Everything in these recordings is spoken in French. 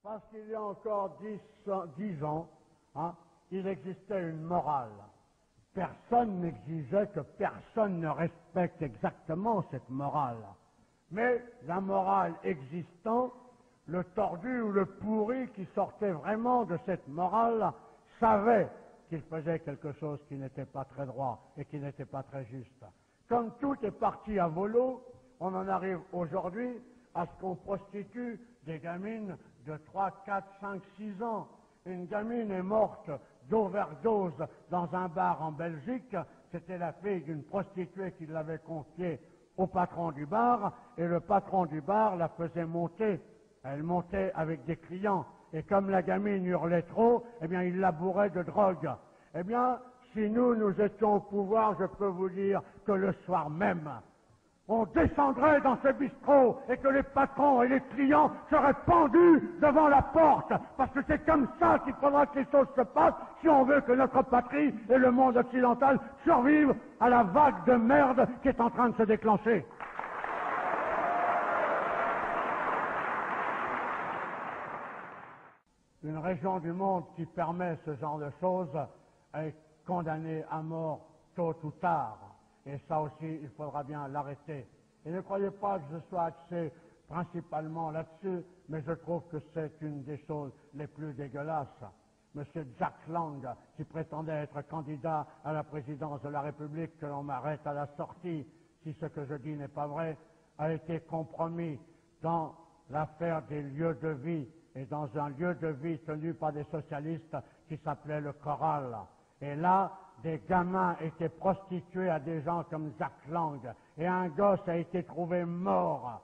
Parce qu'il y a encore 10 ans, il existait une morale. Personne n'exigeait que personne ne respecte exactement cette morale. Mais la morale existant, le tordu ou le pourri qui sortait vraiment de cette morale savait qu'il faisait quelque chose qui n'était pas très droit et qui n'était pas très juste. Comme tout est parti à volo, on en arrive aujourd'hui à ce qu'on prostitue des gamines de 3, 4, 5, 6 ans. Une gamine est morte d'overdose dans un bar en Belgique. C'était la fille d'une prostituée qui l'avait confiée au patron du bar, et le patron du bar la faisait monter. Elle montait avec des clients, et comme la gamine hurlait trop, eh bien, il la bourrait de drogue. Eh bien, si nous étions au pouvoir, je peux vous dire que le soir même, on descendrait dans ce bistrot et que les patrons et les clients seraient pendus devant la porte, parce que c'est comme ça qu'il faudra que les choses se passent si on veut que notre patrie et le monde occidental survivent à la vague de merde qui est en train de se déclencher. Une région du monde qui permet ce genre de choses est condamnée à mort tôt ou tard. Et ça aussi, il faudra bien l'arrêter. Et ne croyez pas que je sois axé principalement là-dessus, mais je trouve que c'est une des choses les plus dégueulasses. Monsieur Jack Lang, qui prétendait être candidat à la présidence de la République, que l'on m'arrête à la sortie, si ce que je dis n'est pas vrai, a été compromis dans l'affaire des lieux de vie, et dans un lieu de vie tenu par des socialistes qui s'appelait le Choral. Et là, des gamins étaient prostitués à des gens comme Jack Lang, et un gosse a été trouvé mort,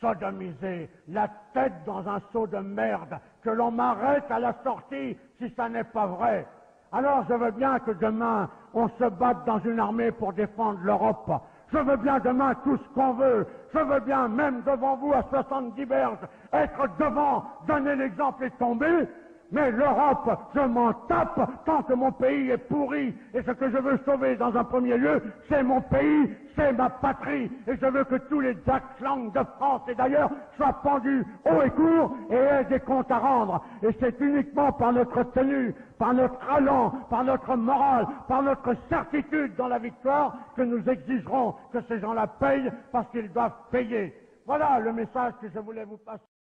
sodomisé, la tête dans un seau de merde, que l'on m'arrête à la sortie si ça n'est pas vrai. Alors je veux bien que demain, on se batte dans une armée pour défendre l'Europe. Je veux bien demain tout ce qu'on veut. Je veux bien, même devant vous à 70 berges, être devant, donner l'exemple et tomber. Mais l'Europe, je m'en tape tant que mon pays est pourri. Et ce que je veux sauver dans un premier lieu, c'est mon pays, c'est ma patrie. Et je veux que tous les Jack Lang de France et d'ailleurs soient pendus haut et court et aient des comptes à rendre. Et c'est uniquement par notre tenue, par notre allant, par notre morale, par notre certitude dans la victoire que nous exigerons que ces gens-là payent parce qu'ils doivent payer. Voilà le message que je voulais vous passer.